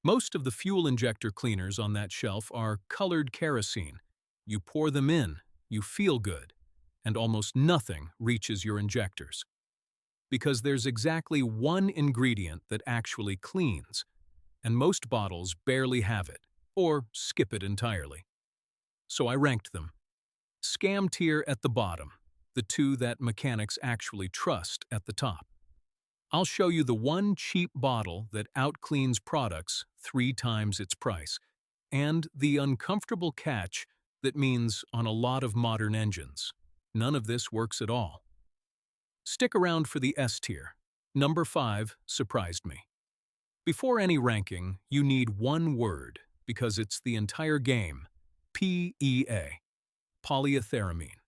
Most of the fuel injector cleaners on that shelf are colored kerosene. You pour them in, you feel good, and almost nothing reaches your injectors. Because there's exactly one ingredient that actually cleans, and most bottles barely have it, or skip it entirely. So I ranked them. Scam tier at the bottom, the two that mechanics actually trust at the top. I'll show you the one cheap bottle that outcleans products 3 times its price, and the uncomfortable catch that means on a lot of modern engines, none of this works at all. Stick around for the S tier. Number 5 surprised me. Before any ranking, you need one word, because it's the entire game. PEA. Polyetheramine.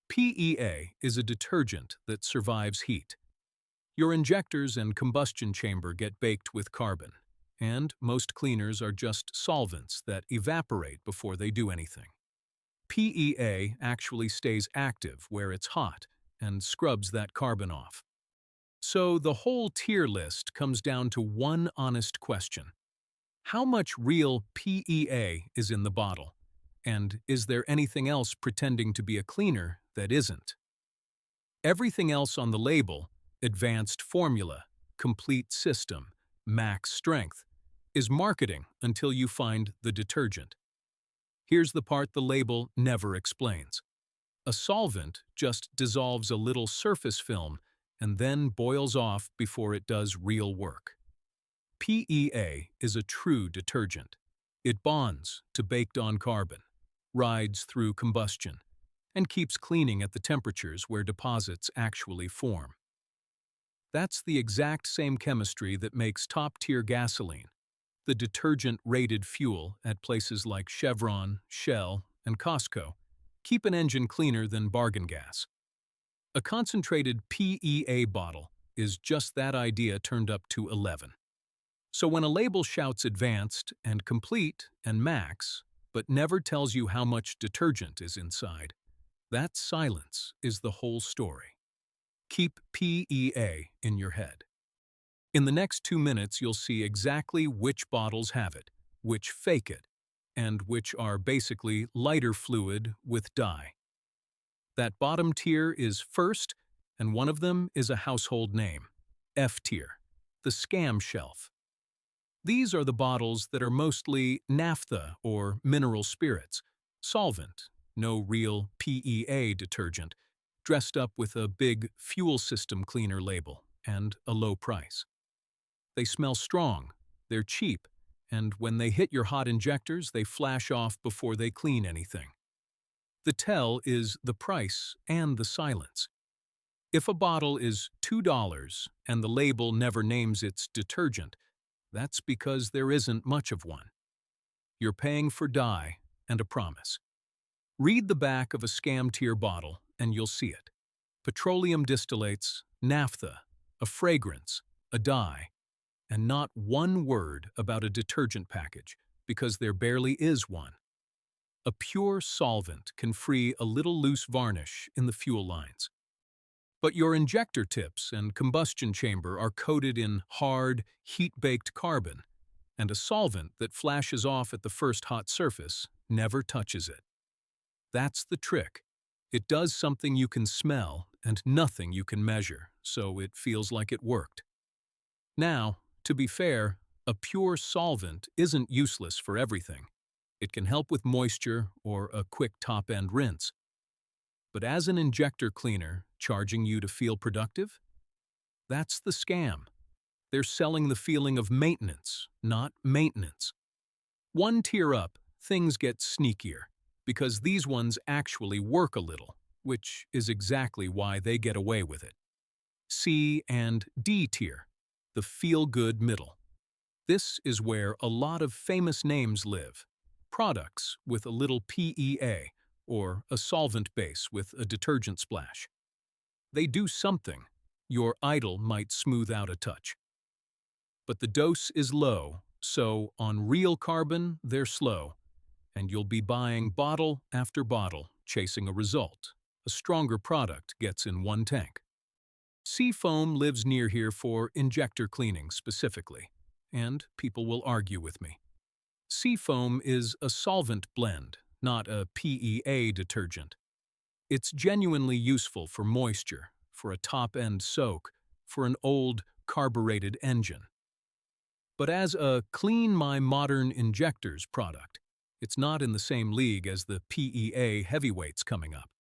PEA is a detergent that survives heat. Your injectors and combustion chamber get baked with carbon, and most cleaners are just solvents that evaporate before they do anything. PEA actually stays active where it's hot and scrubs that carbon off. So the whole tier list comes down to one honest question. How much real PEA is in the bottle? And is there anything else pretending to be a cleaner that isn't? Everything else on the label, advanced formula, complete system, max strength, is marketing until you find the detergent. Here's the part the label never explains. A solvent just dissolves a little surface film and then boils off before it does real work. PEA is a true detergent. It bonds to baked-on carbon, rides through combustion, and keeps cleaning at the temperatures where deposits actually form. That's the exact same chemistry that makes top-tier gasoline, the detergent-rated fuel at places like Chevron, Shell, and Costco, keep an engine cleaner than bargain gas. A concentrated PEA bottle is just that idea turned up to 11. So when a label shouts advanced and complete and max, but never tells you how much detergent is inside, that silence is the whole story. Keep PEA in your head. In the next 2 minutes, you'll see exactly which bottles have it, which fake it, and which are basically lighter fluid with dye. That bottom tier is first, and one of them is a household name, F tier, the scam shelf. These are the bottles that are mostly naphtha or mineral spirits, solvent, no real PEA detergent, dressed up with a big fuel system cleaner label and a low price. They smell strong, they're cheap, and when they hit your hot injectors, they flash off before they clean anything. The tell is the price and the silence. If a bottle is $2 and the label never names its detergent, that's because there isn't much of one. You're paying for dye and a promise. Read the back of a scam tier bottle and you'll see it. Petroleum distillates, naphtha, a fragrance, a dye, and not one word about a detergent package, because there barely is one. A pure solvent can free a little loose varnish in the fuel lines. But your injector tips and combustion chamber are coated in hard, heat-baked carbon, and a solvent that flashes off at the first hot surface never touches it. That's the trick. It does something you can smell and nothing you can measure, so it feels like it worked. Now, to be fair, a pure solvent isn't useless for everything. It can help with moisture or a quick top-end rinse. But as an injector cleaner, charging you to feel productive? That's the scam. They're selling the feeling of maintenance, not maintenance. One tier up, things get sneakier, because these ones actually work a little, which is exactly why they get away with it. C and D tier, the feel-good middle. This is where a lot of famous names live. Products with a little PEA, or a solvent base with a detergent splash. They do something. Your idol might smooth out a touch. But the dose is low, so on real carbon, they're slow, and you'll be buying bottle after bottle, chasing a result. A stronger product gets in one tank. Seafoam lives near here for injector cleaning specifically. and people will argue with me. Seafoam is a solvent blend, not a PEA detergent. It's genuinely useful for moisture, for a top-end soak, for an old, carbureted engine. But as a Clean My Modern Injectors product, it's not in the same league as the PEA heavyweights coming up.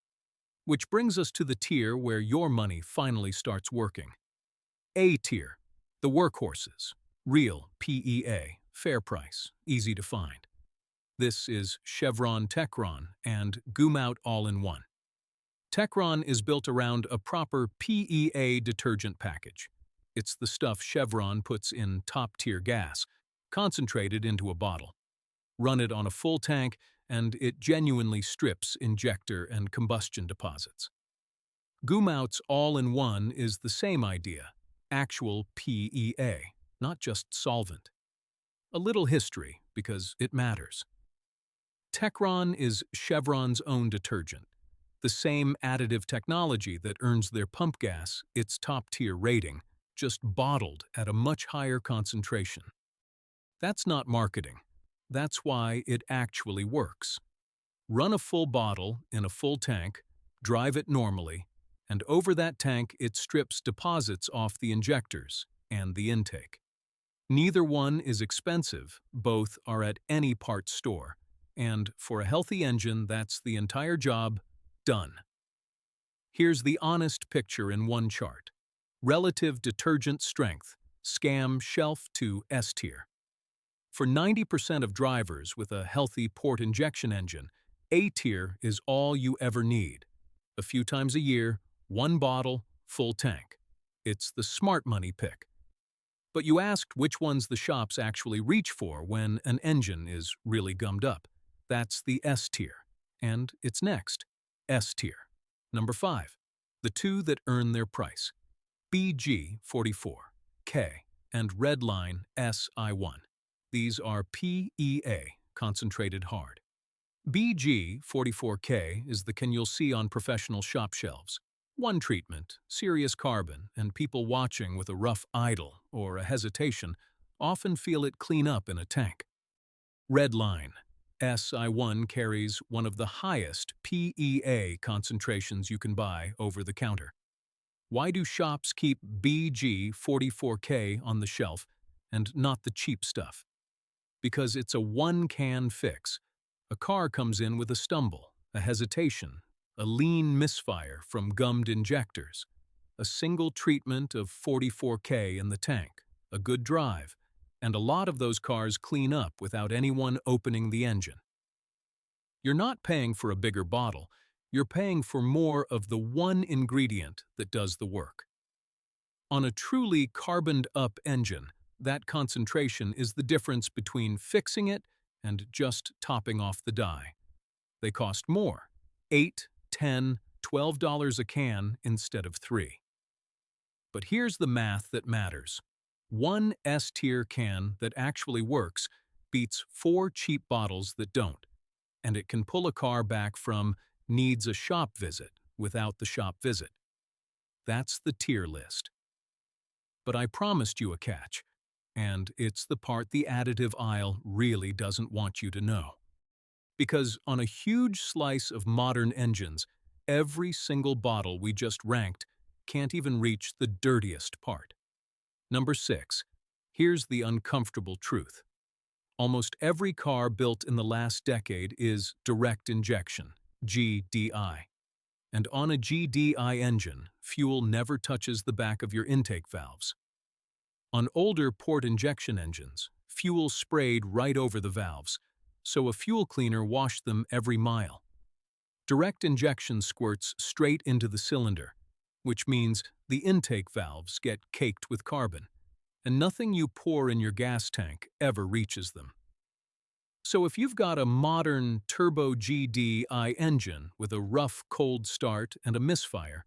Which brings us to the tier where your money finally starts working. A tier, the workhorses. Real PEA, fair price, easy to find. This is Chevron Techron and Gumout all-in-one. Techron is built around a proper PEA detergent package. It's the stuff Chevron puts in top-tier gas, concentrated into a bottle. Run it on a full tank, and it genuinely strips injector and combustion deposits. Gumout's all-in-one is the same idea, actual PEA, not just solvent. A little history, because it matters. Techron is Chevron's own detergent, the same additive technology that earns their pump gas its top-tier rating, just bottled at a much higher concentration. That's not marketing. That's why it actually works. Run a full bottle in a full tank, drive it normally, and over that tank it strips deposits off the injectors and the intake. Neither one is expensive, both are at any parts store, and for a healthy engine that's the entire job done. Here's the honest picture in one chart. Relative detergent strength, scam shelf to S tier. For 90% of drivers with a healthy port injection engine, A tier is all you ever need. A few times a year, one bottle, full tank. It's the smart money pick. But you asked which ones the shops actually reach for when an engine is really gummed up. That's the S tier. And it's next. S tier. Number 5. The two that earn their price. BG44K and Redline SI1. These are PEA, concentrated hard. BG44K is the can you'll see on professional shop shelves. One treatment, serious carbon, and people watching with a rough idle or a hesitation often feel it clean up in a tank. Redline SI1 carries one of the highest PEA concentrations you can buy over the counter. Why do shops keep BG44K on the shelf and not the cheap stuff? Because it's a one-can fix. A car comes in with a stumble, a hesitation, a lean misfire from gummed injectors, a single treatment of 44K in the tank, a good drive, and a lot of those cars clean up without anyone opening the engine. You're not paying for a bigger bottle, you're paying for more of the one ingredient that does the work. On a truly carboned-up engine, that concentration is the difference between fixing it and just topping off the dye. They cost more, $8, $10, $12 a can instead of $3. But here's the math that matters. One S-tier can that actually works beats 4 cheap bottles that don't, and it can pull a car back from needs a shop visit without the shop visit. That's the tier list. But I promised you a catch, and it's the part the additive aisle really doesn't want you to know. Because on a huge slice of modern engines, every single bottle we just ranked can't even reach the dirtiest part. Number 6. Here's the uncomfortable truth. Almost every car built in the last decade is direct injection, GDI. And on a GDI engine, fuel never touches the back of your intake valves. On older port injection engines, fuel sprayed right over the valves, so a fuel cleaner washed them every mile. Direct injection squirts straight into the cylinder, which means the intake valves get caked with carbon, and nothing you pour in your gas tank ever reaches them. So if you've got a modern turbo GDI engine with a rough cold start and a misfire,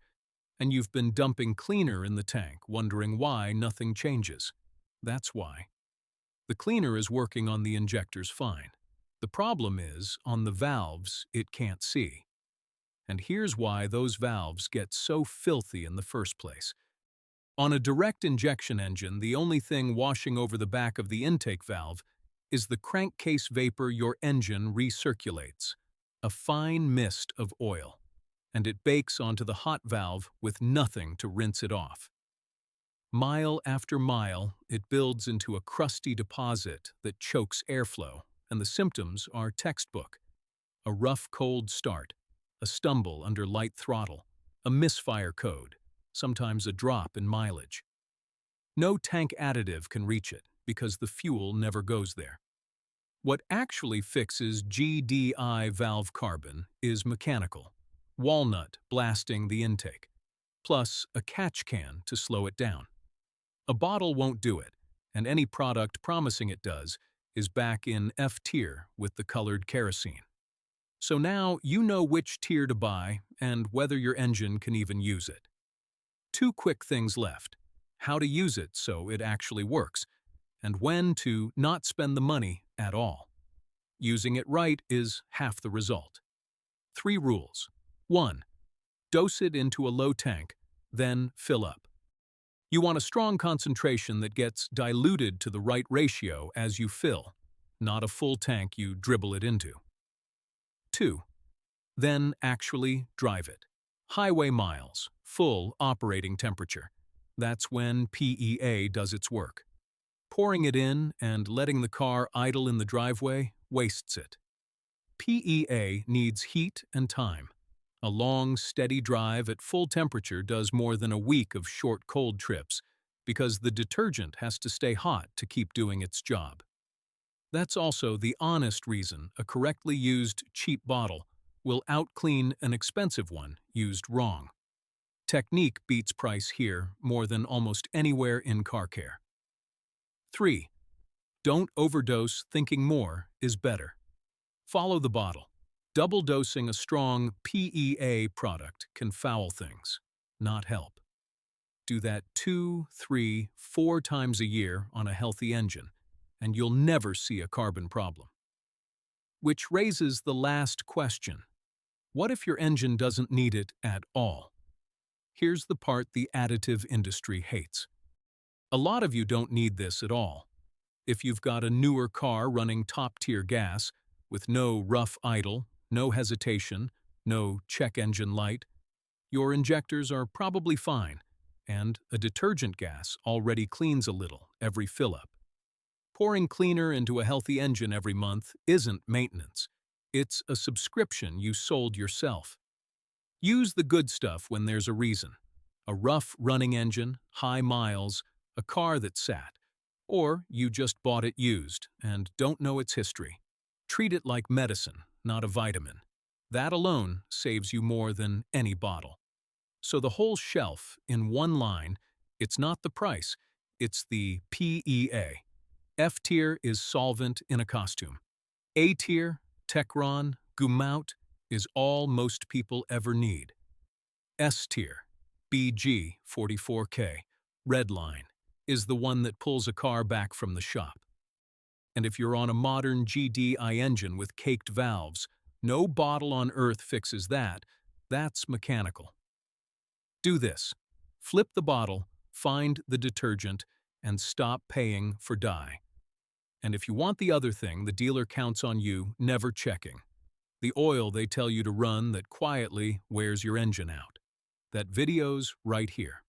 and you've been dumping cleaner in the tank wondering why nothing changes, that's why. The cleaner is working on the injectors fine. The problem is, on the valves, it can't see. And here's why those valves get so filthy in the first place. On a direct injection engine, the only thing washing over the back of the intake valve is the crankcase vapor your engine recirculates, a fine mist of oil, and it bakes onto the hot valve with nothing to rinse it off. Mile after mile, it builds into a crusty deposit that chokes airflow, and the symptoms are textbook. A rough cold start, a stumble under light throttle, a misfire code, sometimes a drop in mileage. No tank additive can reach it because the fuel never goes there. What actually fixes GDI valve carbon is mechanical, walnut blasting the intake, plus a catch can to slow it down. A bottle won't do it, and any product promising it does is back in F tier with the colored kerosene. So now you know which tier to buy and whether your engine can even use it. Two quick things left: how to use it so it actually works, and when to not spend the money at all. Using it right is half the result. 3 rules. 1. Dose it into a low tank, then fill up. You want a strong concentration that gets diluted to the right ratio as you fill, not a full tank you dribble it into. 2. Then actually drive it. Highway miles, full operating temperature. That's when PEA does its work. Pouring it in and letting the car idle in the driveway wastes it. PEA needs heat and time. A long, steady drive at full temperature does more than a week of short cold trips because the detergent has to stay hot to keep doing its job. That's also the honest reason a correctly used cheap bottle will outclean an expensive one used wrong. Technique beats price here more than almost anywhere in car care. 3. Don't overdose thinking more is better. Follow the bottle. Double dosing a strong PEA product can foul things, not help. Do that 2, 3, 4 times a year on a healthy engine, and you'll never see a carbon problem. Which raises the last question. What if your engine doesn't need it at all? Here's the part the additive industry hates. A lot of you don't need this at all. If you've got a newer car running top-tier gas, with no rough idle, no hesitation, no check engine light, your injectors are probably fine, and a detergent gas already cleans a little every fill-up. Pouring cleaner into a healthy engine every month isn't maintenance. It's a subscription you sold yourself. Use the good stuff when there's a reason. A rough running engine, high miles, a car that sat, or you just bought it used and don't know its history. Treat it like medicine, not a vitamin. That alone saves you more than any bottle. So the whole shelf in one line, it's not the price, it's the PEA. F tier is solvent in a costume. A tier, Techron, Gumout, is all most people ever need. S tier, BG 44K, red line, is the one that pulls a car back from the shop. And if you're on a modern GDI engine with caked valves, no bottle on earth fixes that. That's mechanical. Do this. Flip the bottle, find the detergent, and stop paying for dye. And if you want the other thing, the dealer counts on you never checking. The oil they tell you to run that quietly wears your engine out. That video's right here.